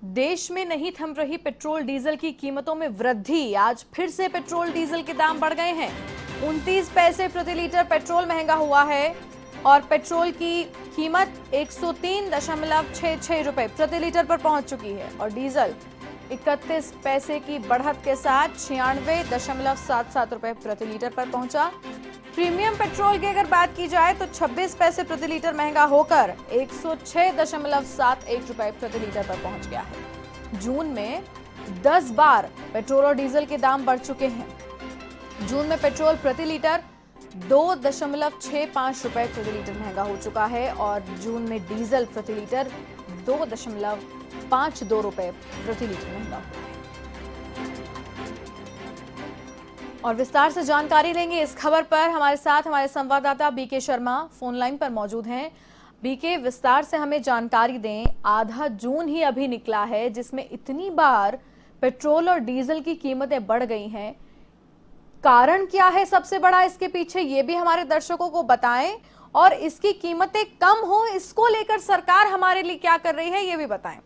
देश में नहीं थम रही पेट्रोल डीजल की कीमतों में वृद्धि। आज फिर से पेट्रोल डीजल के दाम बढ़ गए हैं। 29 पैसे प्रति लीटर पेट्रोल महंगा हुआ है और पेट्रोल की कीमत 103.66 रुपए प्रति लीटर पर पहुंच चुकी है और डीजल 31 पैसे की बढ़त के साथ 96.77 रुपए प्रति लीटर पर पहुंचा। प्रीमियम पेट्रोल की अगर बात की जाए तो 26 पैसे प्रति लीटर महंगा होकर 106.71 रुपए प्रति लीटर पर पहुंच गया है। जून में 10 बार पेट्रोल और डीजल के दाम बढ़ चुके हैं। जून में पेट्रोल प्रति लीटर 2.65 रुपए प्रति लीटर महंगा हो चुका है और जून में डीजल प्रति लीटर 2.52 रुपए प्रति लीटर महंगा हुआ है। और विस्तार से जानकारी लेंगे इस खबर पर। हमारे साथ हमारे संवाददाता बीके शर्मा फोन लाइन पर मौजूद हैं। बीके, विस्तार से हमें जानकारी दें। आधा जून ही अभी निकला है जिसमें इतनी बार पेट्रोल और डीजल की कीमतें बढ़ गई हैं। कारण क्या है सबसे बड़ा इसके पीछे, ये भी हमारे दर्शकों को बताएं और इसकी कीमतें कम हो इसको लेकर सरकार हमारे लिए क्या कर रही है ये भी बताएं।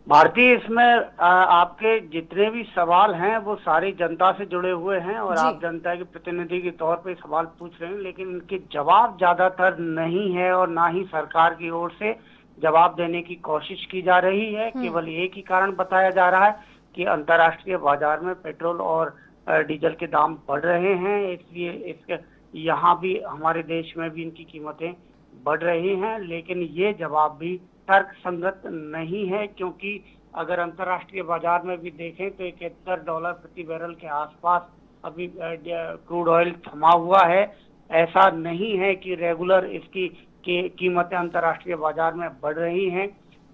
भारती, इसमें आपके जितने भी सवाल हैं वो सारी जनता से जुड़े हुए हैं और आप जनता के प्रतिनिधि के तौर पे सवाल पूछ रहे हैं, लेकिन इनके जवाब ज्यादातर नहीं है और ना ही सरकार की ओर से जवाब देने की कोशिश की जा रही है। केवल एक ही कारण बताया जा रहा है कि अंतर्राष्ट्रीय बाजार में पेट्रोल और डीजल के दाम बढ़ रहे हैं, इसलिए इसके यहाँ भी हमारे देश में भी इनकी कीमतें बढ़ रही हैं। लेकिन ये जवाब भी तर्क संगत नहीं है, क्योंकि अगर अंतर्राष्ट्रीय बाजार में भी देखें तो $71 प्रति बैरल के आसपास अभी क्रूड ऑयल थमा हुआ है। ऐसा नहीं है कि रेगुलर इसकी कीमतें अंतर्राष्ट्रीय बाजार में बढ़ रही हैं।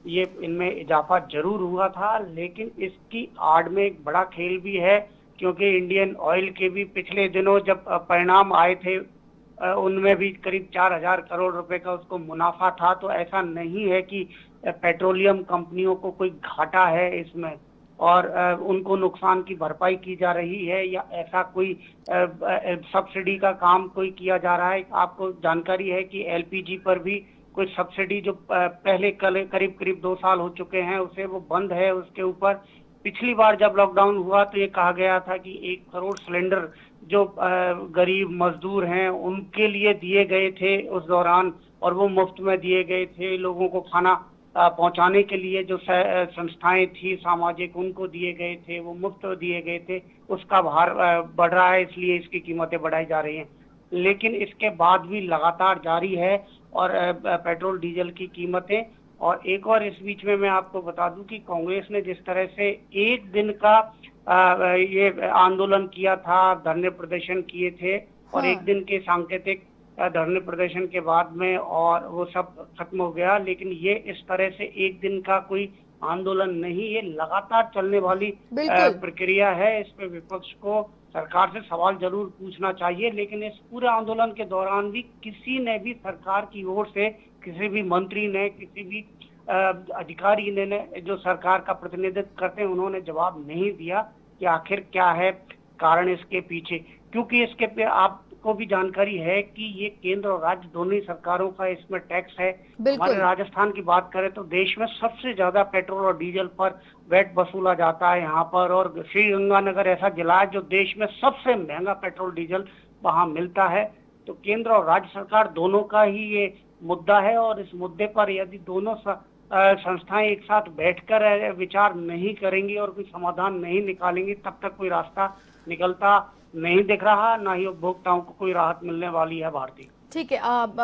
ये इनमें इजाफा जरूर हुआ था, लेकिन इसकी आड़ में एक बड़ा खेल भी है, क्योंकि इंडियन ऑयल के भी पिछले दिनों जब परिणाम आए थे उनमें भी करीब 4,000 करोड़ रुपए का उसको मुनाफा था। तो ऐसा नहीं है कि पेट्रोलियम कंपनियों को कोई घाटा है इसमें और उनको नुकसान की भरपाई की जा रही है या ऐसा कोई सब्सिडी का काम कोई किया जा रहा है। आपको जानकारी है कि एलपीजी पर भी कोई सब्सिडी जो पहले करीब 2 साल हो चुके हैं उसे वो बंद है। उसके ऊपर पिछली बार जब लॉकडाउन हुआ तो ये कहा गया था कि 1 करोड़ सिलेंडर जो गरीब मजदूर हैं उनके लिए दिए गए थे उस दौरान, और वो मुफ्त में दिए गए थे। लोगों को खाना पहुंचाने के लिए जो संस्थाएं थी सामाजिक उनको दिए गए थे, वो मुफ्त दिए गए थे। उसका भार बढ़ रहा है, इसलिए इसकी कीमतें बढ़ाई जा रही हैं। लेकिन इसके बाद भी लगातार जारी है और पेट्रोल डीजल की कीमतें। और एक और इस बीच में मैं आपको बता दूं कि कांग्रेस ने जिस तरह से एक दिन का ये आंदोलन किया था, धरने प्रदर्शन किए थे और एक दिन के सांकेतिक धरने प्रदर्शन के बाद में और वो सब खत्म हो गया। लेकिन ये इस तरह से एक दिन का कोई आंदोलन नहीं, ये लगातार चलने वाली प्रक्रिया है। इस पे विपक्ष को सरकार से सवाल जरूर पूछना चाहिए, लेकिन इस पूरे आंदोलन के दौरान भी किसी ने भी सरकार की ओर से, किसी भी मंत्री ने, किसी भी अधिकारी ने जो सरकार का प्रतिनिधित्व करते हैं उन्होंने जवाब नहीं दिया कि आखिर क्या है कारण इसके पीछे। क्योंकि इसके पे आपको भी जानकारी है कि ये केंद्र और राज्य दोनों ही सरकारों का इसमें टैक्स है। हमारे राजस्थान की बात करें तो देश में सबसे ज्यादा पेट्रोल और डीजल पर वैट वसूला जाता है यहाँ पर, और श्रीगंगानगर ऐसा जिला है जो देश में सबसे महंगा पेट्रोल डीजल वहाँ मिलता है। तो केंद्र और राज्य सरकार दोनों का ही ये मुद्दा है और इस मुद्दे पर यदि दोनों संस्थाएं एक साथ बैठकर विचार नहीं करेंगी और कोई समाधान नहीं निकालेंगी तब तक कोई रास्ता निकलता नहीं दिख रहा, ना ही उपभोक्ताओं को कोई राहत मिलने वाली है। भारती, ठीक है।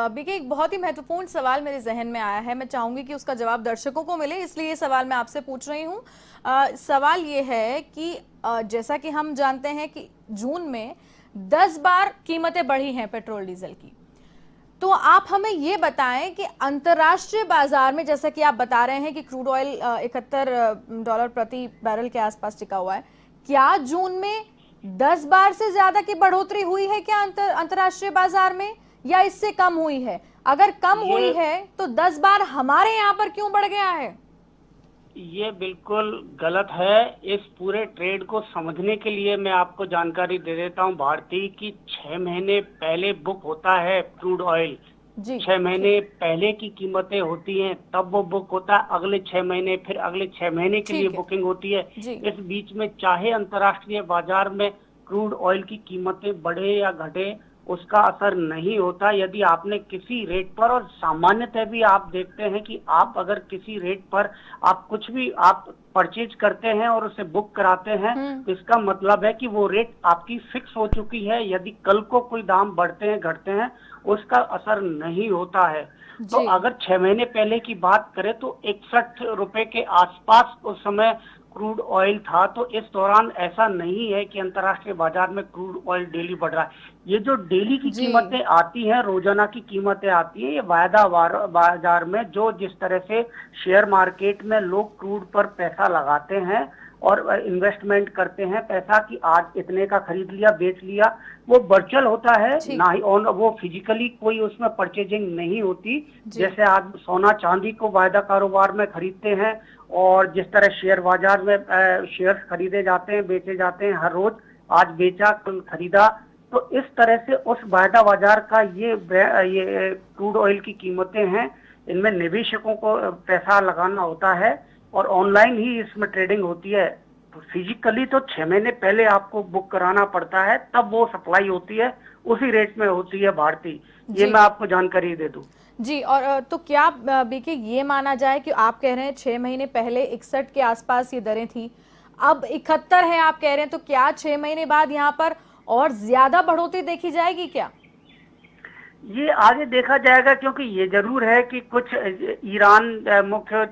बीके, एक बहुत ही महत्वपूर्ण सवाल मेरे जहन में आया है, मैं चाहूंगी कि उसका जवाब दर्शकों को मिले, इसलिए ये सवाल मैं आपसे पूछ रही हूँ। सवाल ये है कि जैसा कि हम जानते हैं कि जून में 10 बार कीमतें बढ़ी हैं पेट्रोल डीजल की, तो आप हमें ये बताएं कि अंतर्राष्ट्रीय बाजार में, जैसा कि आप बता रहे हैं कि क्रूड ऑयल $71 प्रति बैरल के आसपास टिका हुआ है, क्या जून में 10 बार से ज्यादा की बढ़ोतरी हुई है क्या अंतर्राष्ट्रीय बाजार में, या इससे कम हुई है? अगर कम हुई है तो 10 बार हमारे यहाँ पर क्यों बढ़ गया है? ये बिल्कुल गलत है। इस पूरे ट्रेड को समझने के लिए मैं आपको जानकारी दे देता हूँ भारती की 6 महीने पहले बुक होता है क्रूड ऑयल, जी 6 महीने पहले की कीमतें होती हैं, तब वो बुक होता है अगले 6 महीने, फिर अगले 6 महीने के लिए ठीक है। बुकिंग होती है। जी इस बीच में चाहे अंतर्राष्ट्रीय बाजार में क्रूड ऑयल की कीमतें बढ़े या घटे, उसका असर नहीं होता यदि आपने किसी रेट पर, और सामान्यतः भी आप देखते हैं कि आप अगर किसी रेट पर आप कुछ भी आप परचेज करते हैं और उसे बुक कराते हैं, हम्म तो इसका मतलब है कि वो रेट आपकी फिक्स हो चुकी है। यदि कल को कोई दाम बढ़ते हैं घटते हैं, उसका असर नहीं होता है। तो जी अगर 6 महीने पहले की बात करें तो 61 रुपए के आसपास उस समय क्रूड ऑयल था। तो इस दौरान ऐसा नहीं है कि अंतर्राष्ट्रीय बाजार में क्रूड ऑयल डेली बढ़ रहा है। ये जो डेली की जी कीमतें आती हैं, रोजाना की कीमतें आती हैं, ये बाजार में जो जिस तरह से शेयर मार्केट में लोग क्रूड पर पैसा लगाते हैं और इन्वेस्टमेंट करते हैं पैसा, कि आज इतने का खरीद लिया बेच लिया, वो वर्चुअल होता है ठीक ना ही ऑन, वो फिजिकली कोई उसमें परचेजिंग नहीं होती। जी जैसे आज सोना चांदी को वायदा कारोबार में खरीदते हैं, और जिस तरह शेयर बाजार में शेयर्स खरीदे जाते हैं बेचे जाते हैं हर रोज, आज बेचा कल खरीदा, तो इस तरह से उस वायदा बाजार का ये क्रूड ऑयल की कीमतें हैं। इनमें निवेशकों को पैसा लगाना होता है और ऑनलाइन ही इसमें ट्रेडिंग होती है। तो फिजिकली तो 6 महीने पहले आपको बुक कराना पड़ता है, तब वो सप्लाई होती है, उसी रेट में होती है भारतीय। ये जी मैं आपको जानकारी दे दूं। जी। और तो क्या बीके ये माना जाए कि आप कह रहे हैं 6 महीने पहले 61 के आसपास ये दरें थी, अब 71 है आप कह रहे हैं, तो क्या 6 महीने बाद यहाँ पर और ज्यादा बढ़ोतरी देखी जाएगी क्या? ये आगे देखा जाएगा, क्योंकि ये जरूर है कि कुछ ईरान मुख्य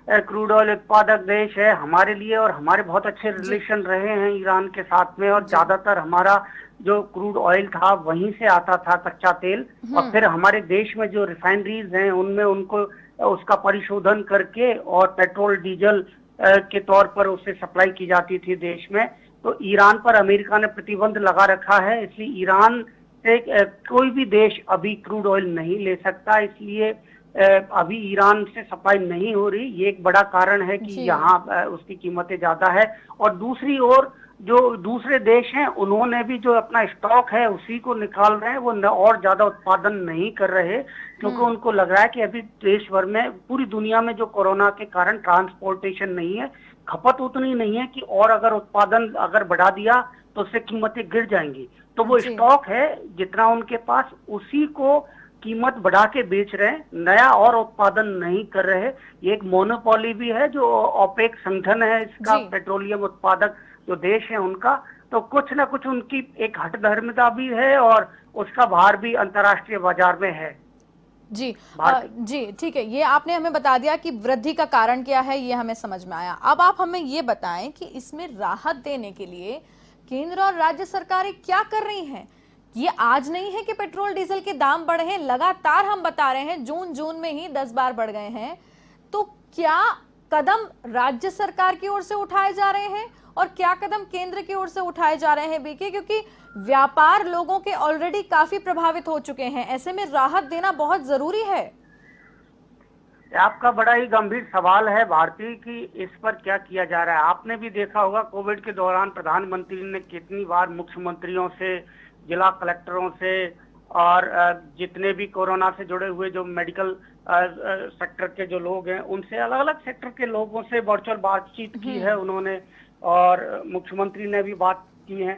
क्रूड ऑयल उत्पादक देश है हमारे लिए, और हमारे बहुत अच्छे जी रिलेशन रहे हैं ईरान के साथ में, और जी ज्यादातर हमारा जो क्रूड ऑयल था वहीं से आता था कच्चा तेल, और फिर हमारे देश में जो रिफाइनरीज हैं उनमें उनको उसका परिशोधन करके और पेट्रोल डीजल के तौर पर उसे सप्लाई की जाती थी देश में। तो ईरान पर अमेरिका ने प्रतिबंध लगा रखा है, इसलिए ईरान से कोई भी देश अभी क्रूड ऑयल नहीं ले सकता, इसलिए अभी ईरान से सप्लाई नहीं हो रही। ये एक बड़ा कारण है कि जी यहाँ उसकी कीमतें ज्यादा है। और दूसरी ओर जो दूसरे देश हैं उन्होंने भी जो अपना स्टॉक है उसी को निकाल रहे हैं, वो और ज्यादा उत्पादन नहीं कर रहे, क्योंकि उनको लग रहा है कि अभी देश भर में पूरी दुनिया में जो कोरोना के कारण ट्रांसपोर्टेशन नहीं है, खपत उतनी नहीं है कि, और अगर उत्पादन अगर बढ़ा दिया तो उससे कीमतें गिर जाएंगी। तो वो जी स्टॉक है जितना उनके पास, उसी को कीमत बढ़ा के बेच रहे हैं, नया और उत्पादन नहीं कर रहे। ये एक मोनोपोली भी है जो ओपेक संगठन है इसका, जी पेट्रोलियम उत्पादक जो देश है उनका। तो कुछ ना कुछ उनकी एक हठधर्मिता भी है, और उसका भार भी अंतर्राष्ट्रीय बाजार में है जी भारत। जी ठीक है, ये आपने हमें बता दिया कि वृद्धि का कारण क्या है, ये हमें समझ में आया। अब आप हमें ये बताएं कि इसमें राहत देने के लिए केंद्र और राज्य सरकारें क्या कर रही हैं। ये आज नहीं है कि पेट्रोल डीजल के दाम बढ़े हैं, लगातार हम बता रहे हैं जून जून में ही 10 बार बढ़ गए हैं। तो क्या कदम राज्य सरकार की ओर से उठाए जा रहे हैं और क्या कदम केंद्र की ओर से उठाए जा रहे हैं बीके, क्योंकि व्यापार लोगों के ऑलरेडी काफी प्रभावित हो चुके हैं, ऐसे में राहत देना बहुत जरूरी है। आपका बड़ा ही गंभीर सवाल है भारती, कि इस पर क्या किया जा रहा है। आपने भी देखा होगा कोविड के दौरान प्रधानमंत्री ने कितनी बार मुख्यमंत्रियों से, जिला कलेक्टरों से, और जितने भी कोरोना से जुड़े हुए जो मेडिकल सेक्टर के जो लोग हैं उनसे, अलग अलग सेक्टर के लोगों से वर्चुअल बातचीत की है उन्होंने, और मुख्यमंत्री ने भी बात की है।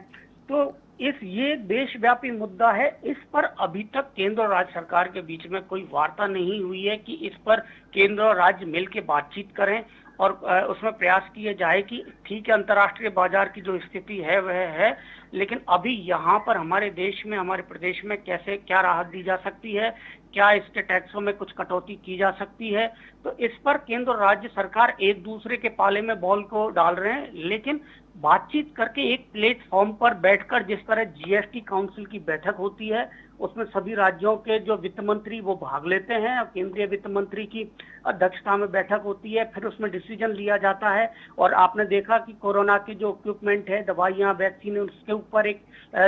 तो ये देशव्यापी मुद्दा है, इस पर अभी तक केंद्र और राज्य सरकार के बीच में कोई वार्ता नहीं हुई है कि इस पर केंद्र और राज्य मिलकर बातचीत करें और उसमें प्रयास किए जाए कि ठीक है अंतर्राष्ट्रीय बाजार की जो स्थिति है वह है, लेकिन अभी यहाँ पर हमारे देश में, हमारे प्रदेश में कैसे क्या राहत दी जा सकती है, क्या इसके टैक्सों में कुछ कटौती की जा सकती है। तो इस पर केंद्र और राज्य सरकार एक दूसरे के पाले में बॉल को डाल रहे हैं, लेकिन बातचीत करके एक प्लेटफॉर्म पर बैठकर, जिस तरह जीएसटी काउंसिल की बैठक होती है उसमें सभी राज्यों के जो वित्त मंत्री वो भाग लेते हैं, और केंद्रीय वित्त मंत्री की अध्यक्षता में बैठक होती है, फिर उसमें डिसीजन लिया जाता है। और आपने देखा कि कोरोना की जो इक्विपमेंट है, दवाइयां, वैक्सीन, उसके ऊपर एक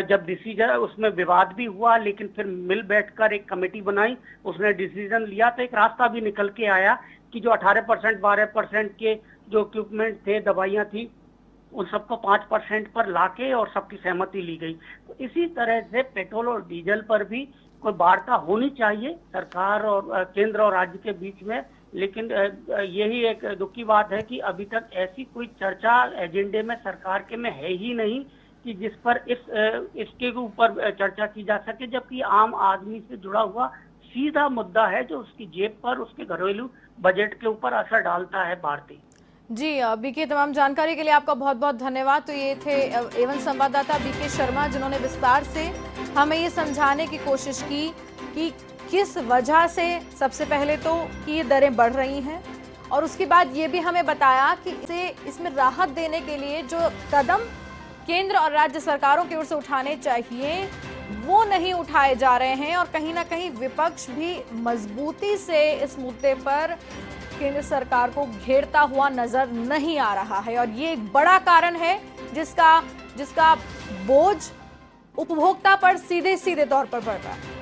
जब डिसीजन, उसमें विवाद भी हुआ, लेकिन फिर मिल बैठकर एक कमेटी बनाई, उसने डिसीजन लिया, तो एक रास्ता भी निकल के आया कि जो 18% 12% के जो इक्विपमेंट थे, दवाइयां थी, उन सबको 5% पर लाके और सबकी सहमति ली गई। तो इसी तरह से पेट्रोल और डीजल पर भी कोई वार्ता होनी चाहिए सरकार और केंद्र और राज्य के बीच में। लेकिन यही एक दुख की बात है कि अभी तक ऐसी कोई चर्चा एजेंडे में सरकार के में है ही नहीं कि जिस पर इसके ऊपर चर्चा की जा सके, जबकि आम आदमी से जुड़ा हुआ सीधा मुद्दा है जो उसकी जेब पर, उसके घरेलू बजट के ऊपर असर डालता है। भारतीय जी, बीके, तमाम जानकारी के लिए आपका बहुत बहुत धन्यवाद। तो ये थे एवन संवाददाता बीके शर्मा, जिन्होंने विस्तार से हमें ये समझाने की कोशिश की कि किस वजह से सबसे पहले तो कि ये दरें बढ़ रही हैं, और उसके बाद ये भी हमें बताया कि इसमें राहत देने के लिए जो कदम केंद्र और राज्य सरकारों की ओर से उठाने चाहिए वो नहीं उठाए जा रहे हैं, और कहीं ना कहीं विपक्ष भी मजबूती से इस मुद्दे पर केंद्र सरकार को घेरता हुआ नजर नहीं आ रहा है। और ये एक बड़ा कारण है जिसका बोझ उपभोक्ता पर सीधे सीधे तौर पर पड़ रहा है।